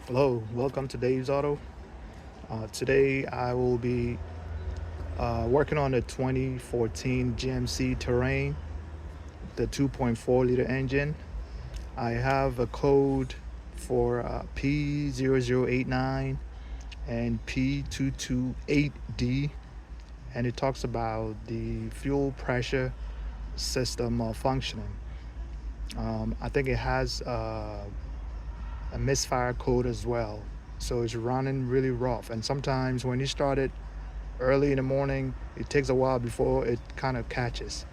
Hello, welcome to Dave's Auto. Today I will be working on the 2014 GMC Terrain, the 2.4 liter engine. I have a code for P0089 and P228D, and it talks about the fuel pressure system malfunctioning. I think it has a misfire code as well. So it's running really rough. And sometimes when you start it early in the morning, it takes a while before it kind of catches.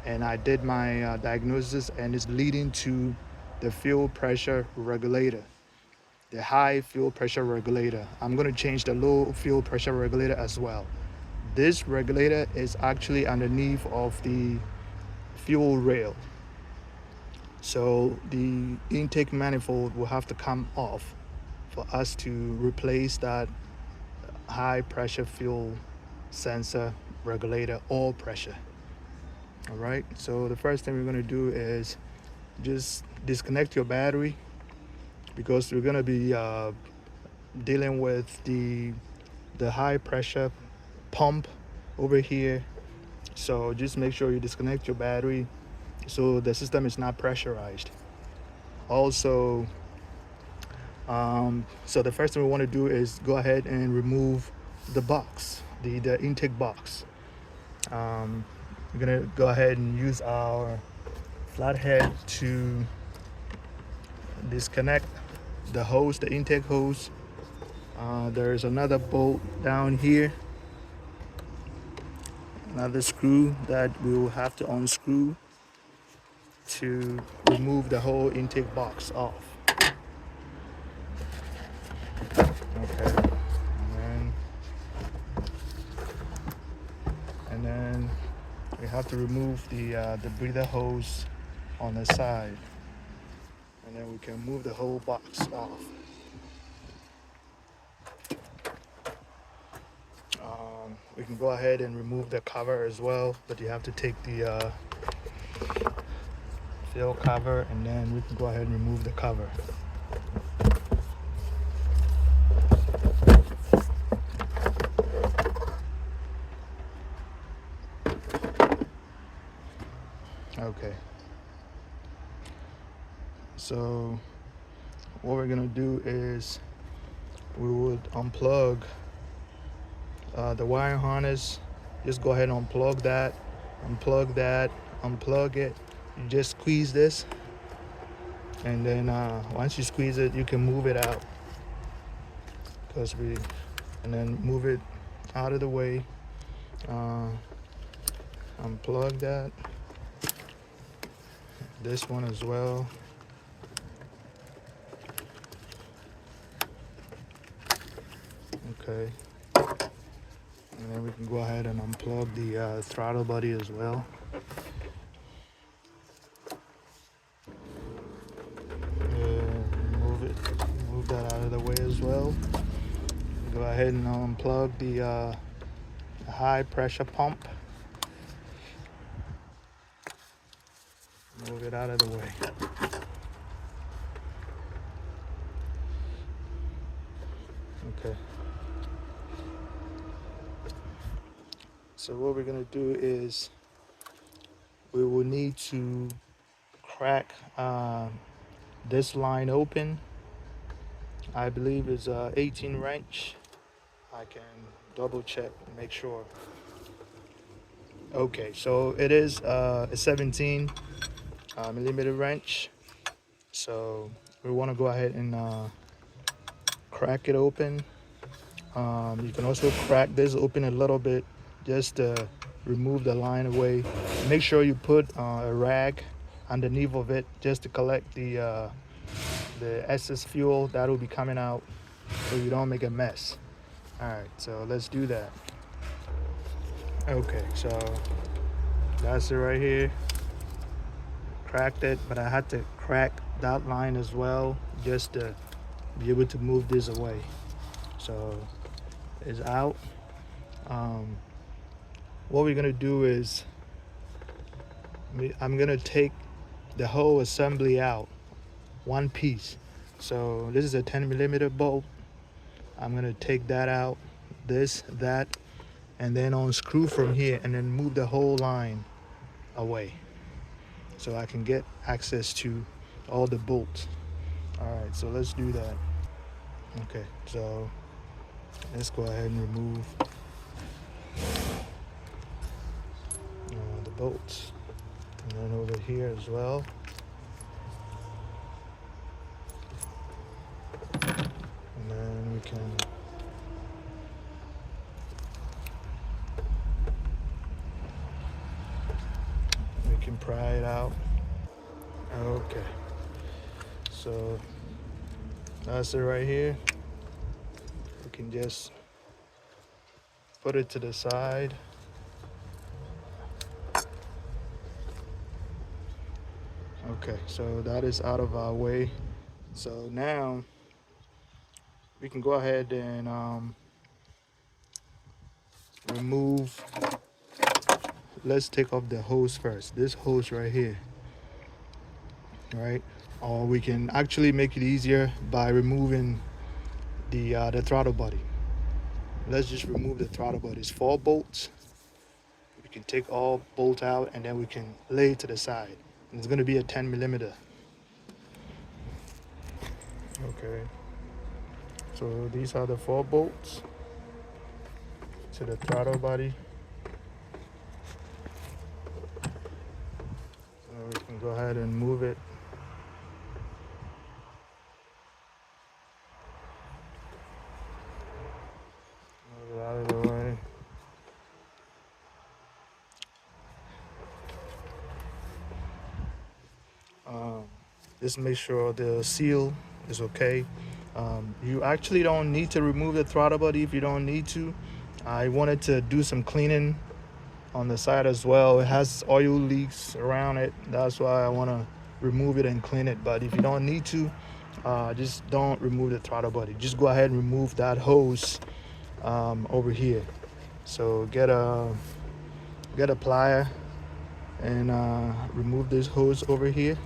And I did my diagnosis, and it's leading to the fuel pressure regulator, the high fuel pressure regulator. I'm going to change the low fuel pressure regulator as well. This regulator is actually underneath of the fuel rail. So the intake manifold will have to come off for us to replace that high pressure fuel sensor regulator oil pressure. All right, so the first thing we're going to do is just disconnect your battery, because we're going to be dealing with the high pressure pump over here. So just make sure you disconnect your battery so the system is not pressurized. Also, so the first thing we want to do is go ahead and remove the box, the intake box. We're gonna go ahead and use our flathead to disconnect the hose, the intake hose. There's another bolt down here, another screw that we will have to unscrew to remove the whole intake box off. Okay, and then we have to remove the breather hose on the side, and then we can move the whole box off. We can go ahead and remove the cover as well, but you have to take the fill cover, and then we can go ahead and remove the cover. Okay, so what we're gonna do is we would unplug the wire harness. Just go ahead and unplug that, unplug it. You just squeeze this, and then once you squeeze it, you can move it out, and then move it out of the way. Unplug that, this one as well. Okay, and then we can go ahead and unplug the throttle body as well. Move that out of the way as well. Go ahead and unplug the high pressure pump. Move it out of the way. Okay. So what we're gonna do is we will need to crack this line open. I believe it's a 18 wrench. I can double check and make sure. Okay, so it is a 17 millimeter wrench. So we want to go ahead and crack it open. You can also crack this open a little bit just to remove the line away. Make sure you put a rag underneath of it just to collect the excess fuel that will be coming out, so you don't make a mess. All right, so let's do that. Okay, so that's it right here. Cracked it, but I had to crack that line as well just to be able to move this away. So it's out. What we're gonna do is I'm gonna take the whole assembly out, one piece. So this is a 10mm bolt. I'm gonna take that out, that, and then unscrew from here and then move the whole line away so I can get access to all the bolts. All right, so let's do that. Okay, so let's go ahead and remove the bolts. And then over here as well. And then we can pry it out. Okay, so that's it right here. We can just put it to the side. Okay, so that is out of our way. So now we can go ahead and remove. Let's take off the hose first. This hose right here, right? Or we can actually make it easier by removing the throttle body. Let's just remove the throttle body. It's 4 bolts. We can take all bolt out and then we can lay it to the side. And it's going to be a 10mm. Okay. So these are the 4 bolts to the throttle body. So we can go ahead and move it. Move it out of the way. Just make sure the seal is okay. You actually don't need to remove the throttle body if you don't need to. I wanted to do some cleaning on the side as well. It has oil leaks around it. That's why I want to remove it and clean it. But if you don't need to, just don't remove the throttle body. Just go ahead and remove that hose over here. So get a plier and remove this hose over here.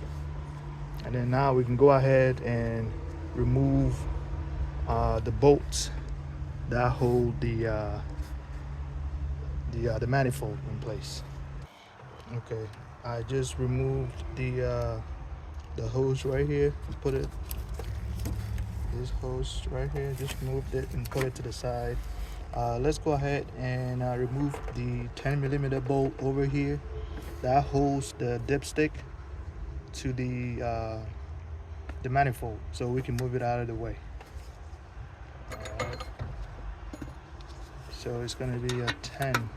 And then now we can go ahead and remove the bolts that hold the manifold in place. Okay, I just removed the hose right here. Put it, this hose right here, just removed it and put it to the side. Let's go ahead and remove the 10mm bolt over here that holds the dipstick to the manifold, so we can move it out of the way. All right. So it's going to be a 10.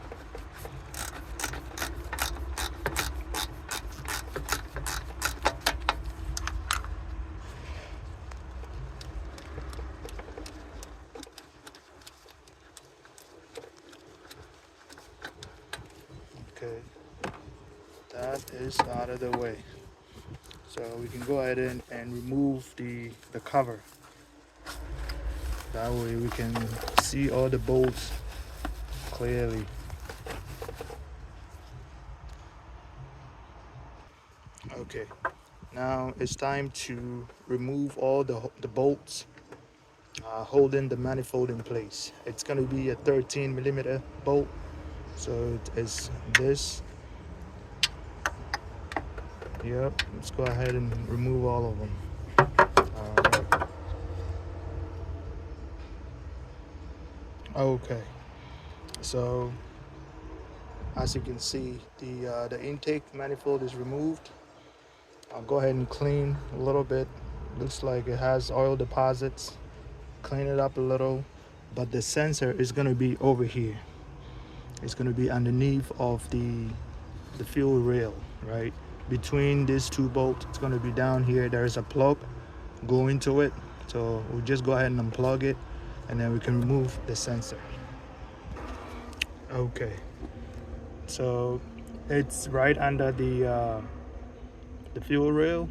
Okay, that is out of the way. So we can go ahead and remove the cover. That way we can see all the bolts clearly. Okay, now it's time to remove all the bolts holding the manifold in place. It's going to be a 13mm bolt. So it's this. Yep, let's go ahead and remove all of them. Right. Okay, so as you can see, the intake manifold is removed. I'll go ahead and clean a little bit. Looks like it has oil deposits. Clean it up a little, but the sensor is going to be over here. It's going to be underneath of the fuel rail, right? Between these 2 bolts, it's going to be down here. There's a plug going to it, so we'll just go ahead and unplug it, and then we can remove the sensor. Okay, so it's right under the fuel rail.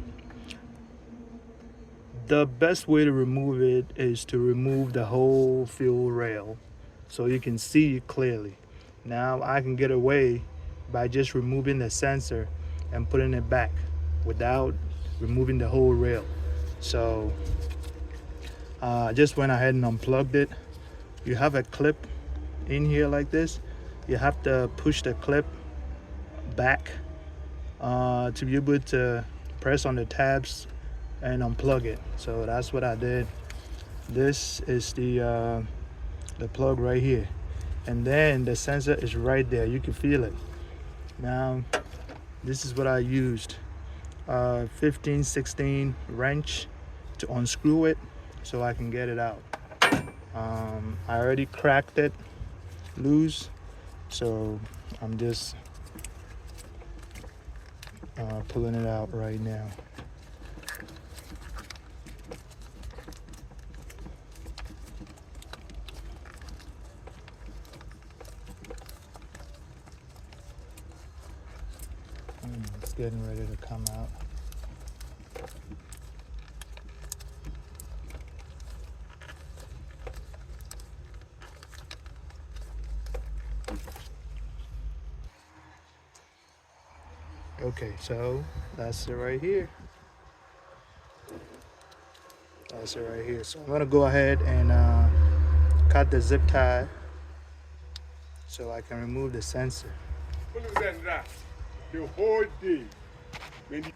The best way to remove it is to remove the whole fuel rail so you can see it clearly. Now I can get away by just removing the sensor and putting it back without removing the whole rail. So I just went ahead and unplugged it. You have a clip in here like this. You have to push the clip back to be able to press on the tabs and unplug it. So that's what I did. This is the plug right here, and then the sensor is right there. You can feel it. Now this is what I used: 15/16 wrench to unscrew it so I can get it out. I already cracked it loose, so I'm just pulling it out right now. It's getting ready to come out. Okay, so that's it right here. That's it right here. So I'm gonna go ahead and cut the zip tie so I can remove the sensor. The whole day. When the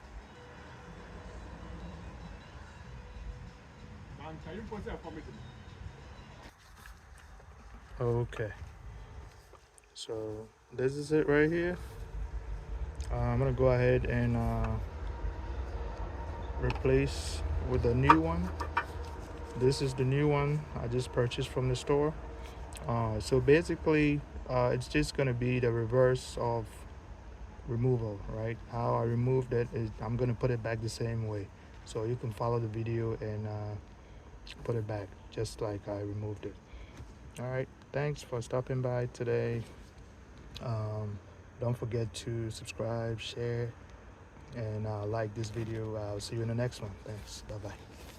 man, can you post a comment? Okay, so this is it right here. I'm gonna go ahead and replace with a new one. This is the new one I just purchased from the store. So basically, it's just gonna be the reverse of removal, right? How I removed it is I'm gonna put it back the same way. So you can follow the video and put it back just like I removed it. All right, thanks for stopping by today. Don't forget to subscribe, share, and like this video. I'll see you in the next one. Thanks. Bye bye.